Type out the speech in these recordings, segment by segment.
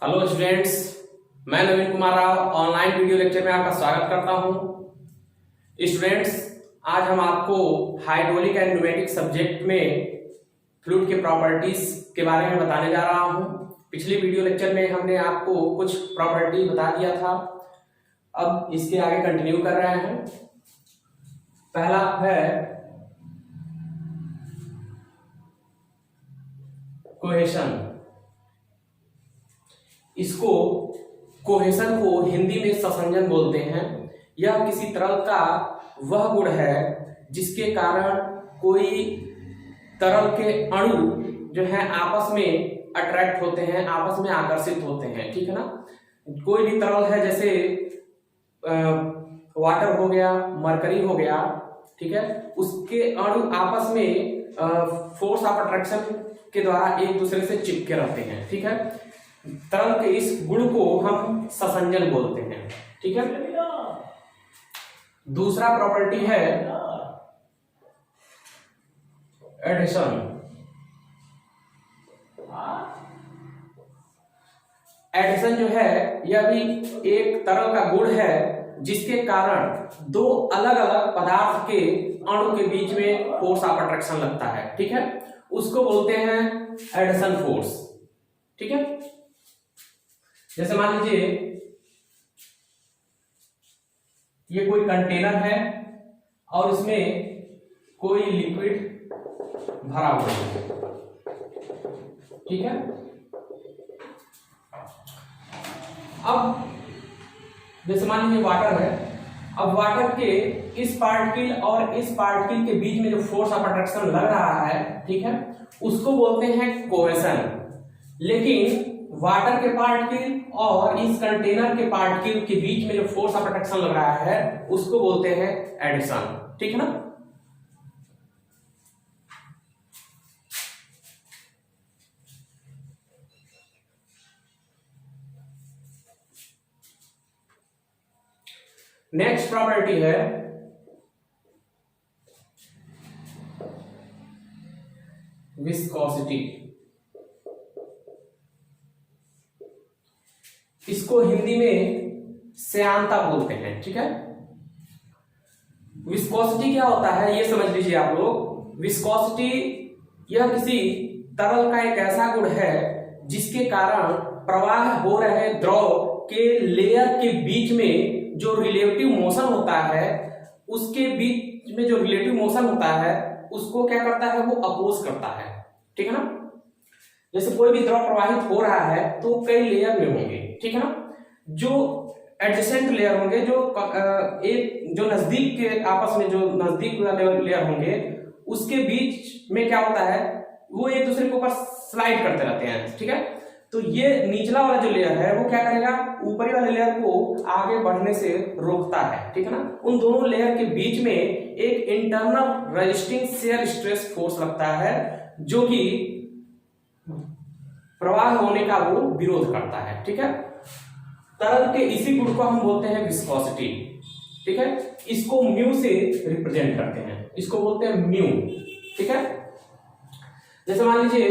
Hello students, मैं Naveen Kumar Rao online video lecture में आपका स्वागत करता हूं। स्टूडेंट्स, आज हम आपको हाइड्रोलिक एंड न्यूमेटिक सब्जेक्ट में फ्लूइड के प्रॉपर्टीज के बारे में बताने जा रहा हूं। पिछले वीडियो लेक्चर में हमने आपको कुछ प्रॉपर्टी बता दिया था, अब इसके आगे कंटिन्यू कर रहे हैं। पहला है कोहेशन। इसको कोहेशन को हिंदी में ससंजन बोलते हैं। यह किसी तरल का वह गुण है जिसके कारण कोई तरल के अणु जो है आपस में अट्रैक्ट होते हैं, आपस में आकर्षित होते हैं। ठीक है ना। कोई भी तरल है, जैसे वाटर हो गया, मरकरी हो गया, ठीक है, उसके अणु आपस में फोर्स ऑफ अट्रैक्शन के द्वारा एक दूसरे से चिपके रहते हैं। ठीक है। तरल के इस गुण को हम ससंजन बोलते हैं। ठीक है। दूसरा प्रॉपर्टी है एडिशन। एडिशन जो है यह भी एक तरल का गुण है जिसके कारण दो अलग अलग पदार्थ के अणु के बीच में फोर्स ऑफ अट्रैक्शन लगता है। ठीक है, उसको बोलते हैं एडिशन फोर्स। ठीक है। जैसे मान लीजिए ये कोई कंटेनर है और इसमें कोई लिक्विड भरा हुआ है। ठीक है। अब जैसे मान लीजिए वाटर है, अब वाटर के इस पार्टिकल और इस पार्टिकल के बीच में जो फोर्स ऑफ अट्रैक्शन लग रहा है, ठीक है, उसको बोलते हैं कोहेशन। लेकिन वाटर के पार्टिकल और इस कंटेनर के पार्टिकल के बीच में जो फोर्स ऑफ अट्रैक्शन लग रहा है उसको बोलते हैं एडिशन। ठीक है ना। नेक्स्ट प्रॉपर्टी है विस्कोसिटी। इसको हिंदी में श्यानता बोलते हैं। ठीक है। विस्कोसिटी क्या होता है ये समझ लीजिए आप लोग। विस्कोसिटी यह किसी तरल का एक ऐसा गुण है जिसके कारण प्रवाह हो रहे द्रव के लेयर के बीच में जो रिलेटिव मोशन होता है, उसके बीच में जो रिलेटिव मोशन होता है उसको क्या करता है, वो अपोज करता है। ठीक है ना। जैसे कोई भी द्रव प्रवाहित हो रहा है तो कई लेयर में होंगे। ठीक है ना। जो एडजेसेंट लेयर होंगे, जो नजदीक के आपस में जो नजदीक लेयर होंगे, उसके बीच में क्या होता है, वो एक दूसरे के ऊपर स्लाइड करते रहते हैं। ठीक है। तो ये निचला वाला जो लेयर है वो क्या करेगा, ऊपरी वाले लेयर को आगे बढ़ने से रोकता है। ठीक है ना। उन दोनों लेयर के बीच में एक internal resisting shear stress force लगता है जो कि प्रवाह होने का वो विरोध करता है। ठीक है। तरल के इसी गुण को हम बोलते हैं विस्कोसिटी। ठीक है। इसको म्यू से रिप्रेजेंट करते हैं, इसको बोलते हैं म्यू। ठीक है। जैसे मान लीजिए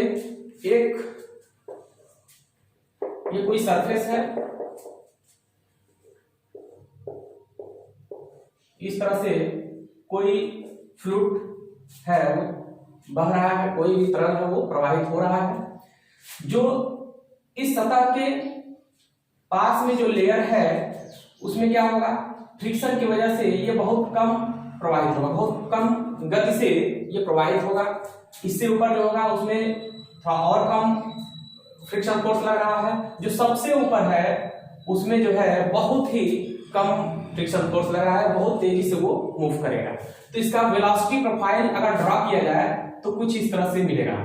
ये कोई सरफेस है, इस तरह से कोई फ्लूइड है वो बह रहा है, कोई भी तरल है वो प्रवाहित हो रहा है। जो इस सतह के पास में जो लेयर है उसमें क्या होगा, फ्रिक्शन की वजह से ये बहुत कम प्रवाहित होगा, बहुत कम गति से ये प्रवाहित होगा। इससे ऊपर जो होगा उसमें थोड़ा और कम फ्रिक्शन फोर्स लग रहा है। जो सबसे ऊपर है उसमें जो है बहुत ही कम फ्रिक्शन फोर्स लग रहा है, बहुत तेजी से वो मूव करेगा। तो इसका वेलोसिटी प्रोफाइल अगर ड्रॉ किया जाए तो कुछ इस तरह से मिलेगा।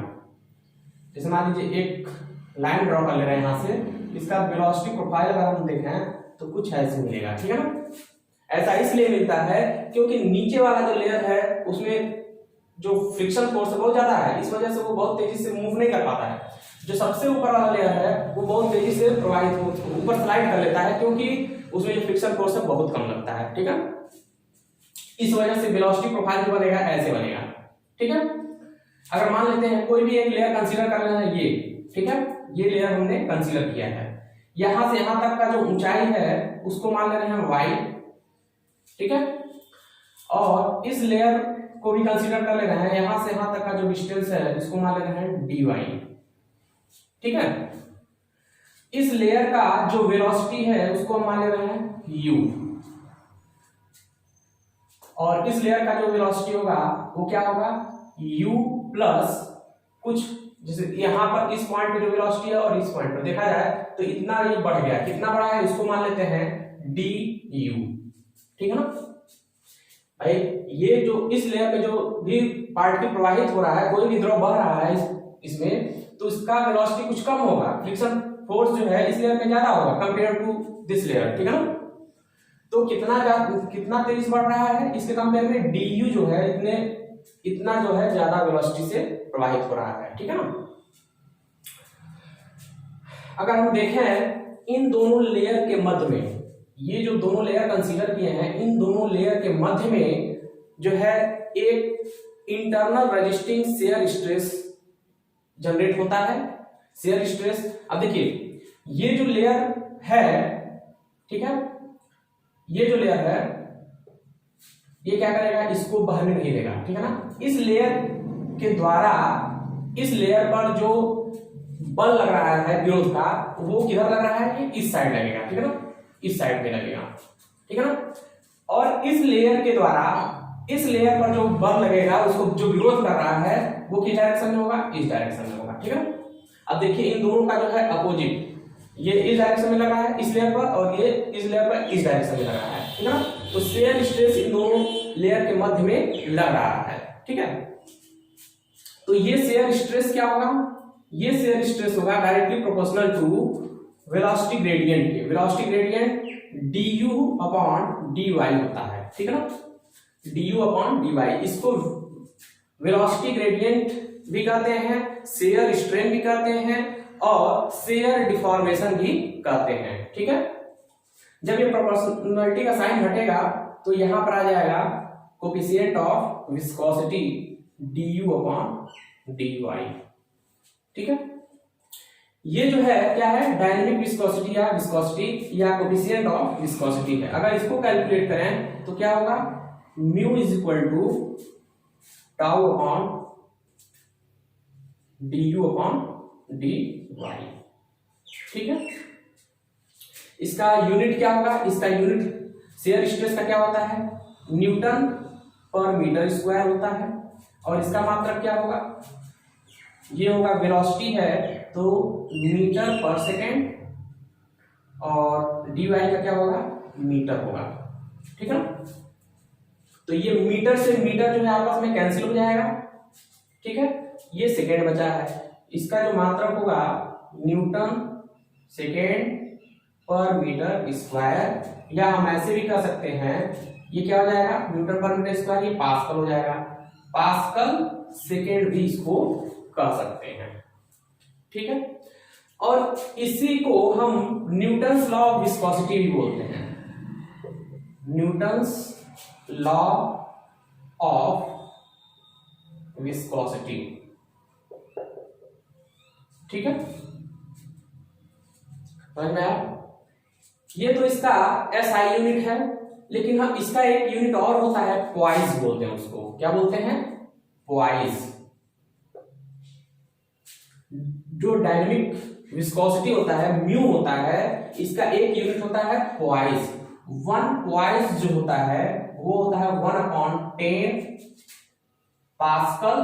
जैसे मान लीजिए एक लाइन ड्रॉ कर ले रहे हैं यहां से, इसका वेलोसिटी प्रोफाइल अगर हम देखें तो कुछ ऐसे मिलेगा। ठीक है ना। ऐसा इसलिए मिलता है क्योंकि नीचे वाला जो लेयर है उसमें जो फ्रिक्शन फोर्स बहुत ज्यादा है, इस वजह से वो बहुत तेजी से मूव नहीं कर पाता है। जो सबसे ऊपर वाला लेयर है वो बहुत तेजी से प्रवाहित ऊपर स्लाइड कर लेता है क्योंकि उसमें जो फ्रिक्शन फोर्स है बहुत कम लगता है। ठीक है। इस वजह से वेलोसिटी प्रोफाइल जो बनेगा ऐसे बनेगा। ठीक है। अगर मान लेते हैं कोई भी एक लेयर कंसीडर कर लेना है ये, ठीक है, ये लेयर हमने कंसीडर किया है। यहां से यहां तक का जो ऊंचाई है उसको मान ले रहे हैं y, ठीक है, और इस लेयर को भी कंसीडर कर ले रहे हैं, यहां से यहां तक का जो डिस्टेंस है इसको मान ले रहे हैं dy, ठीक है। इस लेयर का जो वेलोसिटी है उसको हम मान ले रहे हैं u, और इस लेयर का जो वेलोसिटी होगा वो क्या होगा u प्लस कुछ, जैसे यहां पर इस पॉइंट पे जो वेलोसिटी है और इस पॉइंट पर देखा जाए तो इतना ये बढ़ गया, कितना बढ़ा है उसको मान लेते हैं du, ठीक है ना भाई। ये जो इस लेयर पे जो भी पार्टिकल प्रवाहित हो रहा है, कोई भी द्रव बह रहा है इसमें, तो इसका वेलोसिटी कुछ कम होगा, फ्रिक्शन फोर्स जो है इस लेयर में ज्यादा होगा कंपेयर टू दिस लेयर, ठीक है ना। तो कितना तेज बढ़ रहा है इसके कंपेयर में du जो है इतना जो है ज्यादा वेलोसिटी से प्रवाहित हो रहा है, ठीक है ना। अगर हम देखें इन दोनों लेयर के मध्य में, ये जो दोनों लेयर कंसीडर किए हैं, इन दोनों लेयर के मध्य में जो है एक internal resisting shear stress generate होता है। शेयर स्ट्रेस, अब देखिए ये जो लेयर है, ठीक है, ये जो लेयर है ये क्या करेगा, इसको बहने नहीं देगा, ठीक है ना। इस लेयर के द्वारा इस लेयर पर जो बल लग रहा है विरोध का, वो किधर लग रहा है, इस साइड लगेगा, ठीक है ना, इस साइड में लगेगा, ठीक है ना। और इस लेयर के द्वारा इस लेयर पर जो बल लगेगा, उसको जो विरोध कर रहा है वो किस डायरेक्शन में होगा, इस डायरेक्शन में होगा, ठीक है ना। अब देखिए इन दोनों का जो है अपोजिट, ये इस डायरेक्शन में लगा है इस लेयर पर, और ये इस लेयर पर इस डायरेक्शन में लगा है, ठीक है ना। तो शेयर स्ट्रेस इन दोनों लेयर के मध्य में लग रहा है, ठीक है। तो ये शेयर स्ट्रेस क्या होगा, ये शेयर स्ट्रेस होगा directly proportional to velocity gradient के। Velocity gradient du upon dy होता है, ठीक है ना, du अपॉन dy। इसको वेलोसिटी ग्रेडियंट भी कहते हैं, शेयर स्ट्रेन भी कहते हैं, और शेयर डिफॉर्मेशन भी कहते हैं, ठीक है। जब ये प्रोपोर्शनलिटी का साइन हटेगा तो यहां पर आ जाएगा coefficient of viscosity du upon dy, ठीक है। ये जो है क्या है, डायनेमिक विस्कोसिटी या विस्कोसिटी या कोफिशिएंट ऑफ विस्कोसिटी है। अगर इसको कैलकुलेट करें तो क्या होगा, mu is equal to tau upon du upon dy, ठीक है। इसका यूनिट क्या होगा, इसका यूनिट शेयर स्ट्रेस का क्या होता है, न्यूटन पर मीटर स्क्वायर होता है, और इसका मात्रक क्या होगा, ये होगा वेलोसिटी है तो मीटर पर सेकेंड, और dy का क्या होगा, मीटर होगा, ठीक है ना। तो ये मीटर से मीटर जो है आपस में कैंसिल हो जाएगा, ठीक है। ये सेकेंड बचा है, इसका जो मात्रक होगा न्यूटन सेकेंड पर मीटर स्क्वायर, या हम ऐसे भी कह सकते हैं, ये क्या हो जाएगा, न्यूटन पर मीटर स्क्वायर, ये पास्कल हो जाएगा, पास्कल सेकेंड भी इसको कह सकते हैं, ठीक है। और इसी को हम न्यूटन्स लॉ ऑफ विस्कोसिटी भी बोलते हैं, न्यूटन्स लॉ ऑफ विस्कोसिटी, ठीक है। समझ में आया। ये तो इसका SI यूनिट है, लेकिन हम इसका एक यूनिट और होता है, पॉइस बोलते हैं उसको। क्या बोलते हैं, पॉइस। जो डायनेमिक विस्कोसिटी होता है, म्यू होता है, इसका एक यूनिट होता है पॉइस। 1 पॉइस जो होता है वो होता है 1/10 पास्कल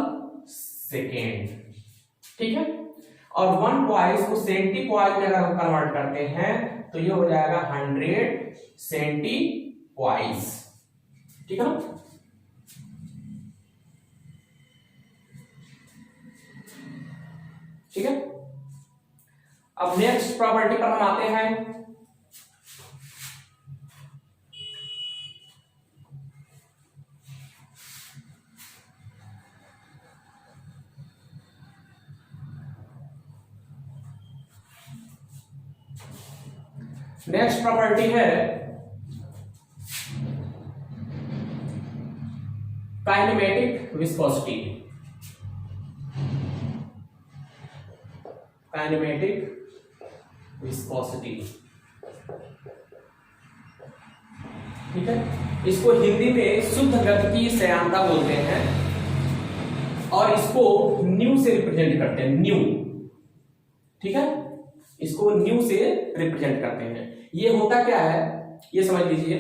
सेकेंड, ठीक है। और 1 पॉइस को सेंटी पॉइस में अगर हम कन्वर्ट करते हैं तो ये हो जाएगा 100 सेंटी पॉइस, ठीक है ना। ठीक है। अब नेक्स्ट प्रॉपर्टी पर हम आते हैं। नेक्स्ट प्रॉपर्टी है काइनेमेटिक विस्कोसिटी। काइनेमेटिक विस्कोसिटी, ठीक है। इसको हिंदी में शुद्ध गतिकीय श्यानता बोलते हैं और इसको न्यू से रिप्रेजेंट करते हैं, न्यू, ठीक है। इसको न्यू से रिप्रेजेंट करते हैं। ये होता क्या है ये समझ लीजिए।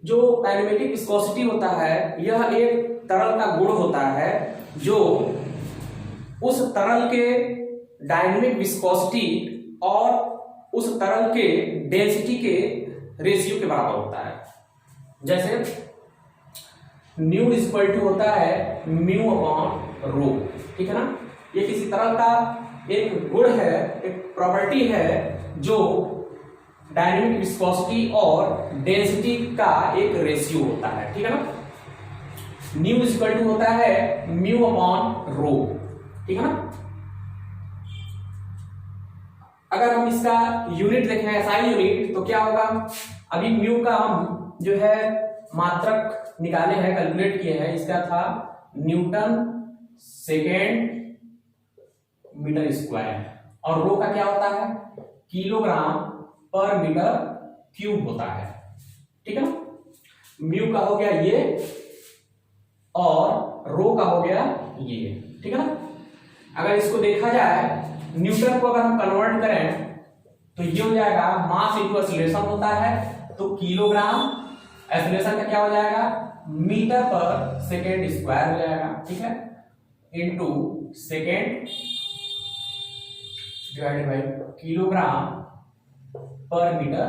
जो काइनेमेटिक विस्कोसिटी होता है यह एक तरल का गुण होता है जो उस तरल के डायनेमिक विस्कोसिटी और उस तरल के डेंसिटी के रेशियो के बराबर होता है। जैसे न्यू इक्वल टू होता है म्यू अपॉन रो, ठीक है ना। ये किसी तरल का एक गुण है, एक प्रॉपर्टी है जो डायनेमिक विस्कोसिटी और डेंसिटी का एक रेशियो होता है, ठीक है ना। न्यू इक्वल टू होता है म्यू अपॉन रो, ठीक है ना। अगर हम इसका यूनिट देखें एसआई यूनिट तो क्या होगा, अभी म्यू का हम जो है मात्रक निकाले हैं, कैलकुलेट किए हैं, इसका था न्यूटन सेकेंड मीटर स्क्वायर और रो का क्या होता है किलोग्राम पर मीटर क्यूब होता है, ठीक है ना। म्यू का हो गया ये और रो का हो गया ये, ठीक है ना। अगर इसको देखा जाए न्यूटन को अगर हम कन्वर्ट करें तो ये हो जाएगा मास इनटू एक्सीलरेशन होता है, तो किलोग्राम, एक्सीलरेशन का क्या हो जाएगा मीटर पर सेकेंड स्क्वायर हो जाएगा, ठीक है, into second divided by kilogram पर मीटर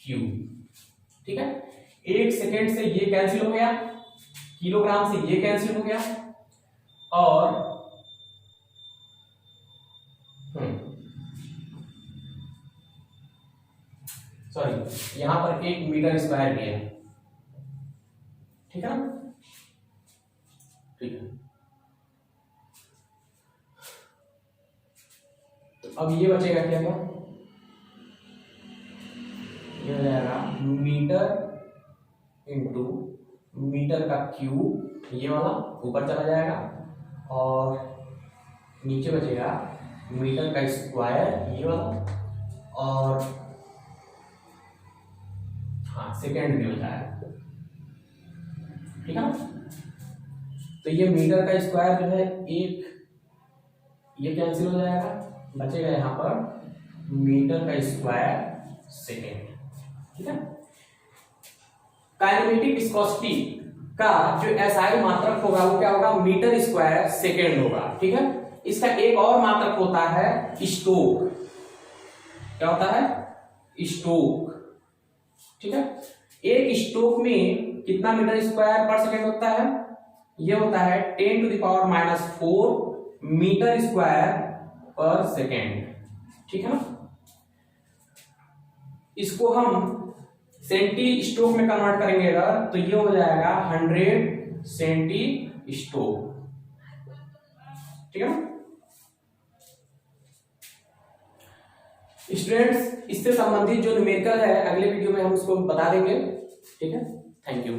क्यूब, ठीक है। एक सेकेंड से ये कैंसिल हो गया, किलोग्राम से ये कैंसिल हो गया और सॉरी यहां पर एक मीटर स्क्वायर भी है, ठीक है ना, ठीक है। तो अब ये बचेगा क्या क्या, ये हो जाएगा मीटर इंटू मीटर का क्यूब, ये वाला ऊपर चला जाएगा और नीचे बचेगा मीटर का स्क्वायर, ये वाला, और हाँ सेकेंड भी हो जाएगा, ठीक है ना। तो ये मीटर का स्क्वायर जो है एक ये कैंसिल हो जाएगा, बचेगा यहां पर मीटर का स्क्वायर सेकेंड, ठीक है। काइनेमेटिक विस्कोसिटी का जो एसआई मात्रक होगा वो क्या होगा मीटर स्क्वायर सेकेंड होगा, ठीक है। इसका एक और मात्रक होता है स्टोक, क्या होता है स्टोक, ठीक है। एक स्टोक में कितना मीटर स्क्वायर पर सेकेंड होता है, ये होता है 10⁻⁴ मीटर स्क्वायर पर सेकेंड, ठीक है ना। इसको हम सेंटी स्टोक में कन्वर्ट करेंगे अगर तो ये हो जाएगा 100 सेंटी स्टोक, ठीक है ना। स्टूडेंट्स इससे संबंधित जो न्यूमेरिकल है अगले वीडियो में हम उसको बता देंगे, ठीक है। Thank you.